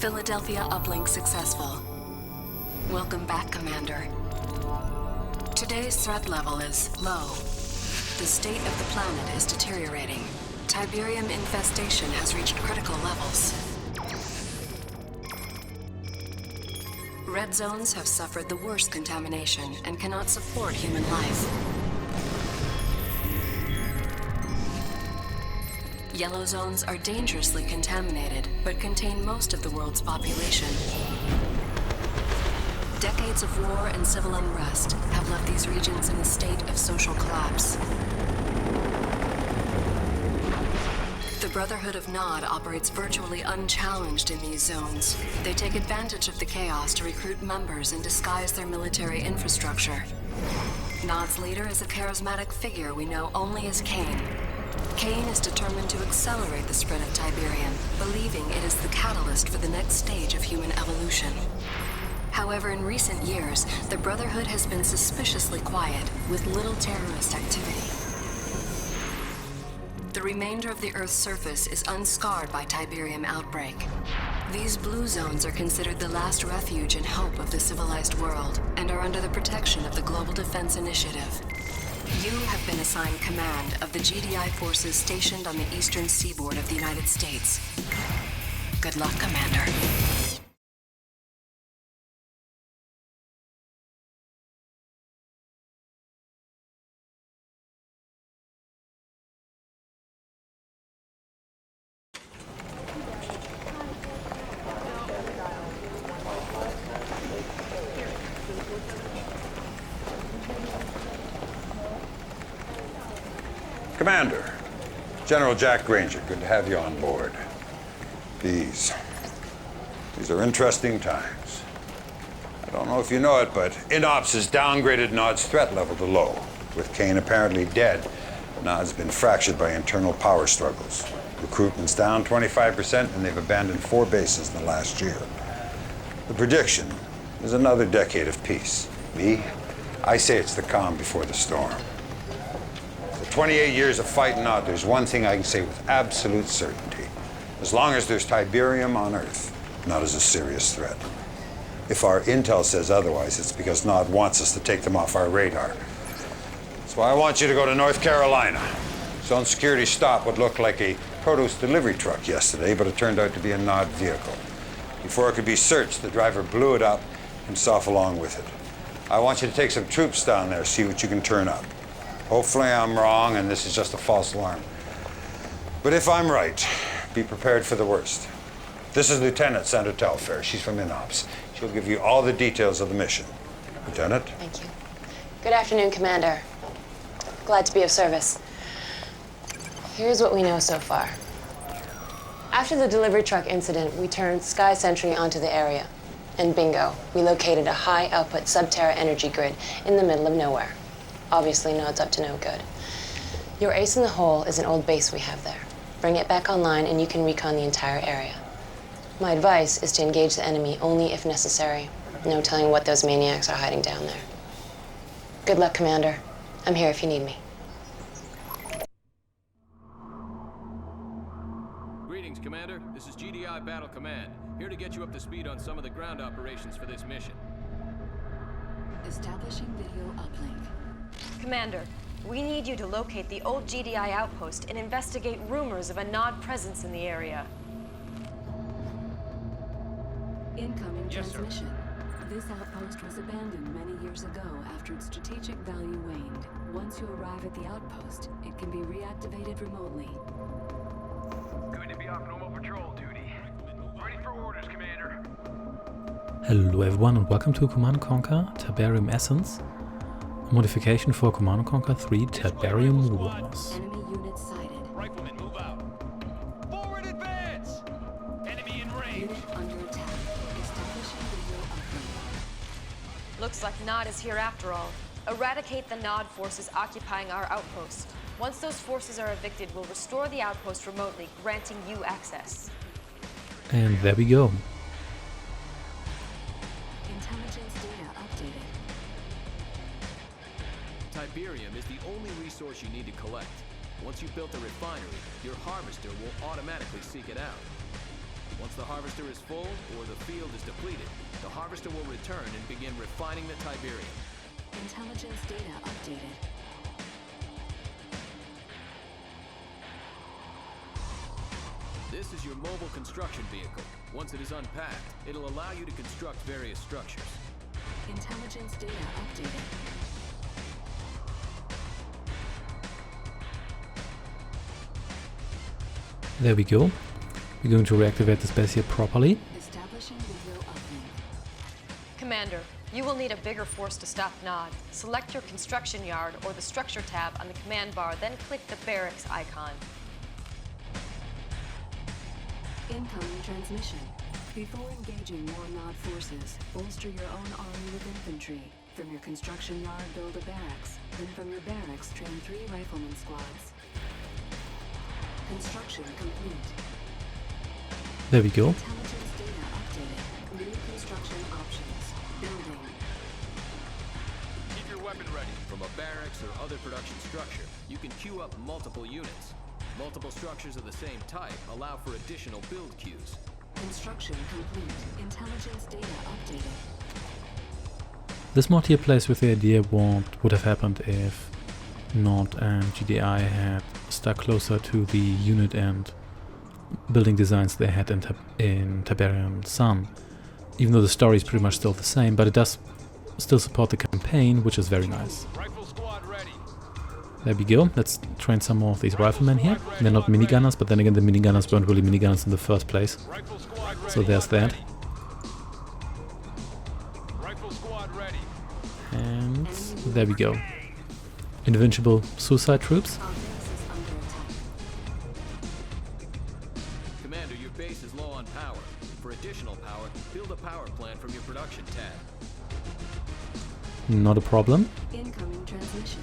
Philadelphia uplink successful. Welcome back, Commander. Today's threat level is low. The state of the planet is deteriorating. Tiberium infestation has reached critical levels. Red zones have suffered the worst contamination and cannot support human life. Yellow zones are dangerously contaminated, but contain most of the world's population. Decades of war and civil unrest have left these regions in a state of social collapse. The Brotherhood of Nod operates virtually unchallenged in these zones. They take advantage of the chaos to recruit members and disguise their military infrastructure. Nod's leader is a charismatic figure we know only as Kane. Kane is determined to accelerate the spread of Tiberium, believing it is the catalyst for the next stage of human evolution. However, in recent years, the Brotherhood has been suspiciously quiet, with little terrorist activity. The remainder of the Earth's surface is unscarred by Tiberium outbreak. These blue zones are considered the last refuge and hope of the civilized world, and are under the protection of the Global Defense Initiative. You have been assigned command of the GDI forces stationed on the eastern seaboard of the United States. Good luck, Commander. Commander, General Jack Granger, good to have you on board. These are interesting times. I don't know if you know it, but INOPS has downgraded Nod's threat level to low. With Kane apparently dead, Nod's been fractured by internal power struggles. Recruitment's down 25%, and they've abandoned 4 bases in the last year. The prediction is another decade of peace. I say it's the calm before the storm. 28 years of fighting Nod, there's one thing I can say with absolute certainty. As long as there's Tiberium on Earth, Nod is a serious threat. If our intel says otherwise, it's because Nod wants us to take them off our radar. That's why I want you to go to North Carolina. Zone security stopped what looked like a produce delivery truck yesterday, but it turned out to be a Nod vehicle. Before it could be searched, the driver blew it up, himself along with it. I want you to take some troops down there, see what you can turn up. Hopefully I'm wrong and this is just a false alarm. But if I'm right, be prepared for the worst. This is Lieutenant Sandra Telfair. She's from INOPS. She'll give you all the details of the mission. Lieutenant? Thank you. Good afternoon, Commander. Glad to be of service. Here's what we know so far. After the delivery truck incident, we turned Sky Sentry onto the area. And bingo, we located a high-output sub-Terra energy grid in the middle of nowhere. Obviously, Nod's up to no good. Your ace in the hole is an old base we have there. Bring it back online and you can recon the entire area. My advice is to engage the enemy only if necessary. No telling what those maniacs are hiding down there. Good luck, Commander. I'm here if you need me. Greetings, Commander. This is GDI Battle Command. Here to get you up to speed on some of the ground operations for this mission. Establishing video uplink. Commander, we need you to locate the old GDI outpost and investigate rumors of a Nod presence in the area. Incoming Yes, transmission. This outpost was abandoned many years ago after its strategic value waned. Once you arrive at the outpost, it can be reactivated remotely. Good to be off normal patrol duty. Ready for orders, Commander. Hello everyone and welcome to Command & Conquer Tiberium Essence, a modification for Command & Conquer 3 Tiberium Wars. Enemy units sighted. Riflemen, move out. Forward advance! Enemy in range. Unit under attack. Establishing video uplink. Looks like Nod is here after all. Eradicate the Nod forces occupying our outpost. Once those forces are evicted, we'll restore the outpost remotely, granting you access. And there we go. Intelligence data updated. Tiberium is the only resource you need to collect. Once you've built a refinery, your harvester will automatically seek it out. Once the harvester is full or the field is depleted, the harvester will return and begin refining the Tiberium. Intelligence data updated. This is your mobile construction vehicle. Once it is unpacked, it'll allow you to construct various structures. Intelligence data updated. There we go. We're going to reactivate the space here properly. Establishing goodwill uplink. Commander, you will need a bigger force to stop Nod. Select your construction yard or the structure tab on the command bar, then click the barracks icon. Incoming transmission. Before engaging more Nod forces, bolster your own army with infantry. From your construction yard, build a barracks. Then from your barracks, train 3 rifleman squads. Construction complete. There we go. Intelligence data updated. New construction options. Building. Keep your weapon ready. From a barracks or other production structure, you can queue up multiple units. Multiple structures of the same type allow for additional build queues. Construction complete. Intelligence data updated. This mod here plays with the idea what would have happened if Nod and GDI had stuck closer to the unit and building designs they had in Tiberian Sun. Even though the story is pretty much still the same, but it does still support the campaign, which is very nice. Rifle squad ready. There we go. Let's train some more of these riflemen here. They're not minigunners, but then again the minigunners weren't really minigunners in the first place. Rifle squad ready. So there's that. Rifle squad ready. And there we go. Invincible suicide troops. Our base is under attack. Commander, your base is low on power. For additional power, build a power plant from your production tab. Not a problem. Incoming transmission.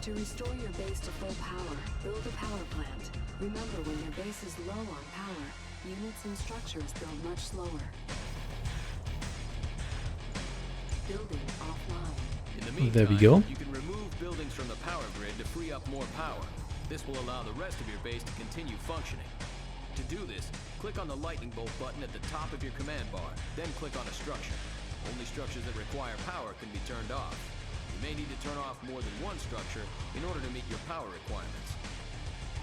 To restore your base to full power, build a power plant. Remember, when your base is low on power, units and structures build much slower. Building offline. In the meantime, There we go. You can remove buildings from the power grid to free up more power. This will allow the rest of your base to continue functioning. To do this, click on the lightning bolt button at the top of your command bar, then click on a structure. Only structures that require power can be turned off. You may need to turn off more than one structure in order to meet your power requirements.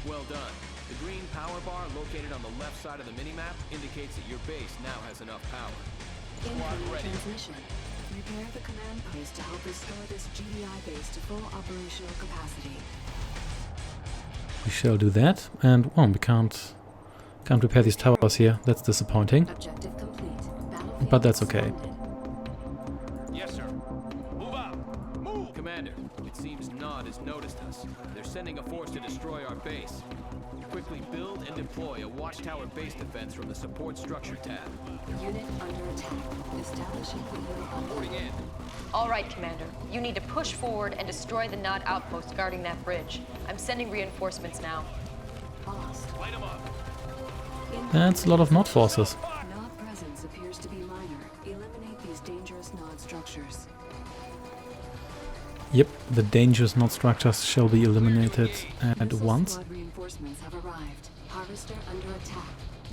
Well done. The green power bar located on the left side of the minimap indicates that your base now has enough power. Incoming transmission. Repair the command post to help restore this GDI base to full operational capacity. We shall do that. And we can't repair these towers here. That's disappointing. Objective complete. Battlefield But that's okay. suspended. Yes, sir. Move out. Move. Commander, it seems Nod has noticed us. They're sending a force to destroy our base. Quickly build and deploy a watchtower base defense from the support structure tab. Unit under attack. Establishing goodwill Reporting in. All right, Commander. You need to push forward and destroy the Nod outpost guarding that bridge. I'm sending reinforcements now. lost. Light 'em up. That's a lot of Nod forces. Nod presence appears to be minor. Eliminate these dangerous Nod structures. Yep, the dangerous Nod structures shall be eliminated at Missile once. squad reinforcements have arrived. Harvester under attack.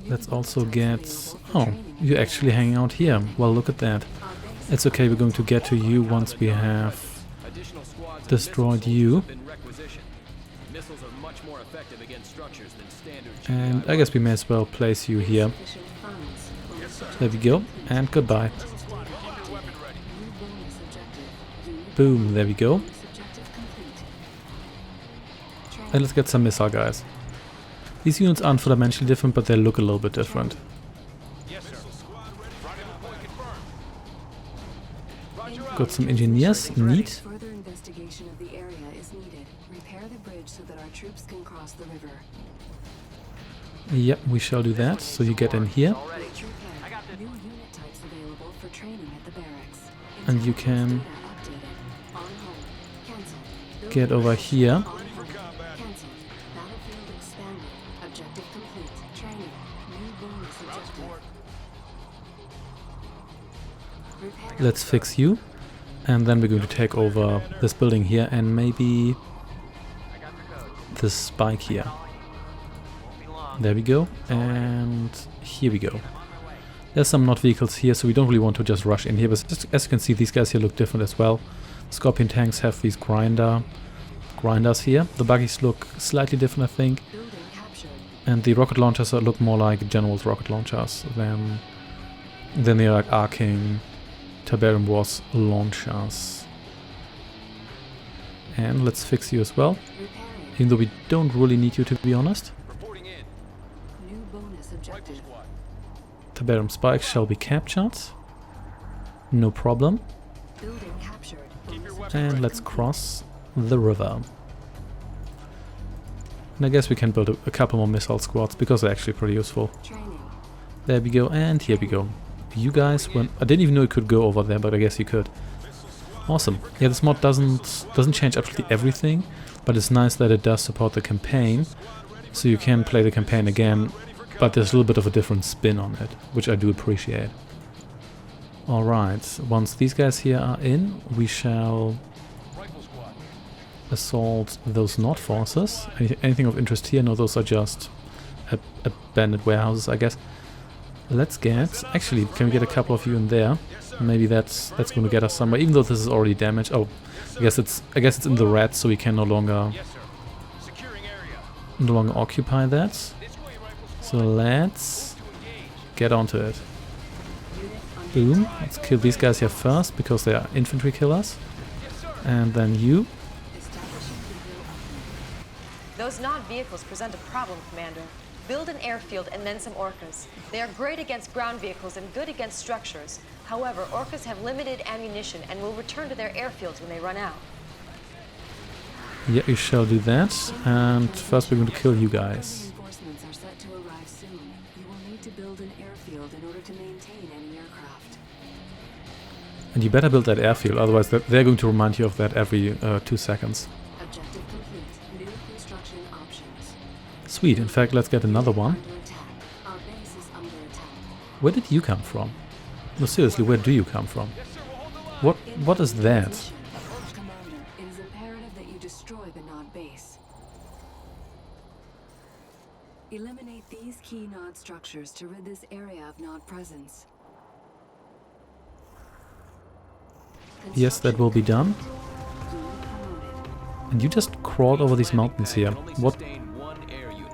Let's Unit also types get... available for Oh, training. you're actually hanging out here. Well, look at that. Our base It's okay, we're going to get to you once we have... Additional squads and destroyed missile you. soldiers have been requisitioned. Missiles are much more effective against structures than standard GDI And I guess we may as well place you here. sufficient funds. Yes, sir. There we go. And goodbye. Squad, keep your weapon ready. New bonus objective. Unit Boom, there we go. bonus objective complete. And let's get some missile guys. These units aren't fundamentally different, but they look a little bit different. Yes, sir. Squad ready. Rendezvous point confirmed. Roger out. Got some engineers, neat. Further investigation of the area is needed. Repair the bridge so that our troops can cross the river. Yep, we shall do that. So you get in here, Bridge repair. New unit types available for training at the barracks. and you can Data updated. On hold. Cancel. get over here. On hold. Cancel. Battlefield expanded. Objective complete. Training. New bonus objective. Repair. Let's fix you. And then we're going to take over this building here and maybe this spike here. There we go. And here we go. There's some not vehicles here, so we don't really want to just rush in here. But just, as you can see, these guys here look different as well. Scorpion tanks have these grinders here. The buggies look slightly different, I think. And the rocket launchers look more like General's rocket launchers than they are like arcing Tiberium Wars launchers. And let's fix you as well. Even though we don't really need you, to be honest. New bonus objective. Tiberium spikes shall be captured. No problem. Building captured. And let's cross the river. And I guess we can build a couple more missile squads because they're actually pretty useful. Training. There we go, and here we go. You guys went. I didn't even know you could go over there, but I guess you could. Awesome. Yeah, this mod doesn't change absolutely everything, but it's nice that it does support the campaign, so you can play the campaign again. But there's a little bit of a different spin on it, which I do appreciate. Alright, once these guys here are in, we shall assault those Nord forces. Anything of interest here? No, those are just abandoned warehouses, I guess. Let's get... Actually, can we get a couple of you in there? Maybe that's going to get us somewhere, even though this is already damaged. Oh, I guess it's in the red, so we can no longer occupy that. So let's get onto it. Boom. Let's kill these guys here first, because they are infantry killers. And then you. Those Nod vehicles present a problem, Commander. Build an airfield and then some Orcas. They are great against ground vehicles and good against structures. However, Orcas have limited ammunition and will return to their airfields when they run out. Yeah, you shall do that. And first we're going to kill you guys. Reinforcements are set to arrive soon. You will need to build an airfield in order to maintain any aircraft. And you better build that airfield, otherwise they're going to remind you of that every 2 seconds. Objective complete. New construction options. Sweet, in fact, let's get another one. Under attack. Our base is under attack. Where did you come from? No, seriously, where do you come from? What is that? Commander, it is imperative that you destroy the Nod base. Eliminate these key Nod structures to rid this area of Nod presence. Yes, that will be done. And you just crawled over these mountains here. What? One air unit.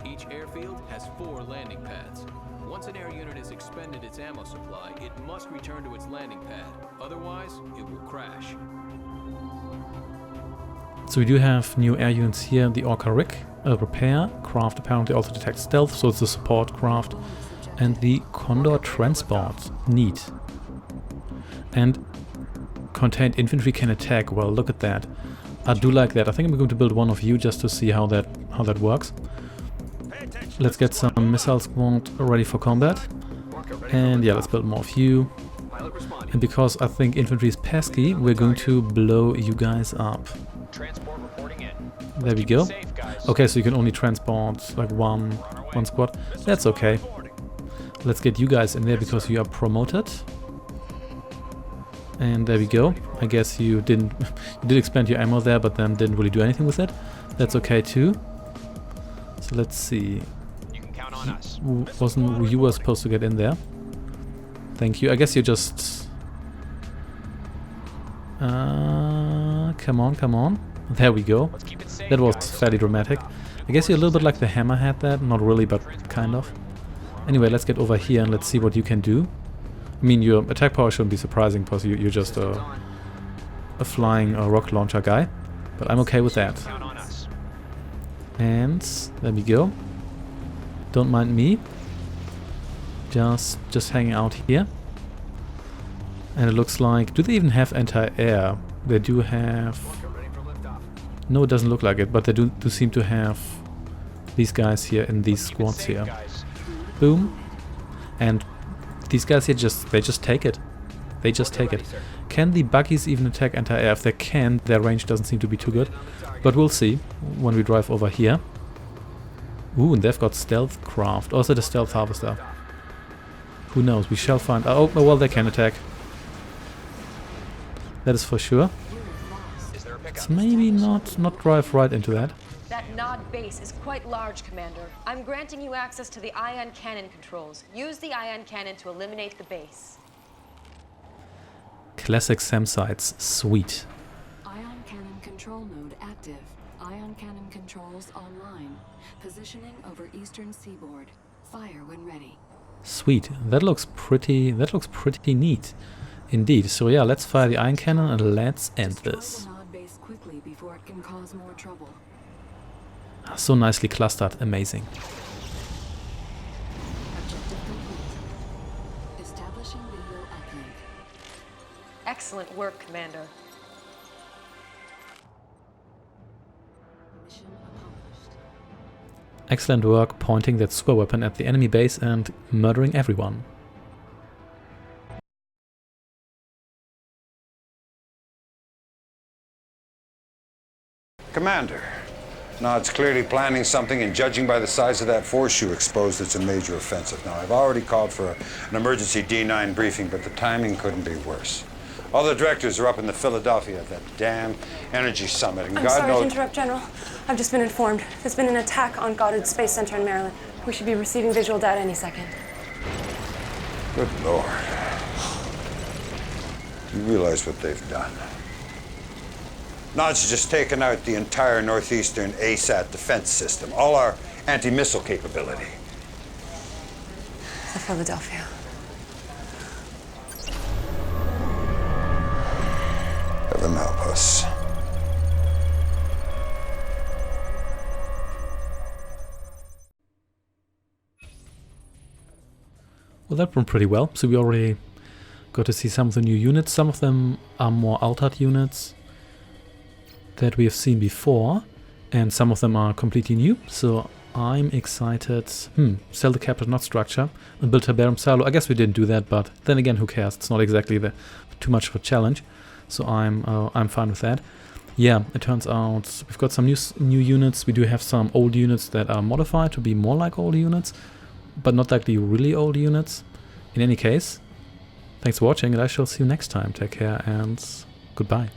Each airfield has 4 landing pads. Once an air unit has expended its ammo supply, it must return to its landing pad. Otherwise, it will crash. So we do have new air units here. The Orca Rig, a repair craft, apparently also detects stealth, so it's a support craft. And the Condor Transport. Neat. And contained infantry can attack. Well, look at that. I do like that. I think I'm going to build one of you just to see how that works. Let's get some missile squad ready for combat. And yeah, let's build more of you. And because I think infantry is pesky, we're going to blow you guys up. There we go. Okay, so you can only transport like one squad. That's okay. Let's get you guys in there because you are promoted. And there we go. I guess you did expend your ammo there, but then didn't really do anything with it. That's okay too. So let's see. You can count on us. You were supposed to get in there. Thank you. I guess you just... come on. There we go. That was fairly dramatic. I guess you're a little bit like the Hammerhead there. Not really, but kind of. Anyway, let's get over here and let's see what you can do. I mean, your attack power shouldn't be surprising because you're just a flying rocket launcher guy. But I'm okay with that. And there we go. Don't mind me. Just hanging out here. And it looks like... Do they even have anti-air? They do have... No, it doesn't look like it, but they do seem to have these guys here in these squads here. Boom. And these guys here they just take it. They just take it. Can the buggies even attack anti-air? If they can, their range doesn't seem to be too good. But we'll see when we drive over here. Ooh, and they've got stealth craft. Or is it a stealth harvester? Who knows? We shall find... Oh, well, they can attack. That is for sure. Let's maybe not drive right into that. That Nod base is quite large, Commander. I'm granting you access to the ion cannon controls. Use the ion cannon to eliminate the base. Classic SAM sites. Sweet. Ion cannon control node active. Ion cannon controls online. Positioning over eastern seaboard. Fire when ready. Sweet. That looks pretty neat. Indeed. So yeah, let's fire the ion cannon and let's end this. Destroy the Nod base quickly before it can cause more trouble. So nicely clustered. Amazing. Objective complete. Establishing video uplink. Excellent work, Commander. Mission accomplished. Excellent work pointing that super weapon at the enemy base and murdering everyone. Commander, Nod's clearly planning something, and judging by the size of that force you exposed, it's a major offensive. Now, I've already called for an emergency D9 briefing, but the timing couldn't be worse. All the directors are up in the Philadelphia at that damn energy summit, and I'm sorry to interrupt, General. I've just been informed. There's been an attack on Goddard Space Center in Maryland. We should be receiving visual data any second. Good Lord. You realize what they've done? Nod's just taken out the entire northeastern ASAT defense system, all our anti-missile capability. The Philadelphia. Heaven help us. Well, that went pretty well. So we already got to see some of the new units. Some of them are more altered units that we have seen before, and some of them are completely new. So I'm excited. Sell the capital, not structure, and build Tiberium silo. I guess we didn't do that, but then again, who cares? It's not exactly too much of a challenge. So I'm fine with that. Yeah, it turns out we've got some new units. We do have some old units that are modified to be more like old units, but not like the really old units. In any case, thanks for watching, and I shall see you next time. Take care and goodbye.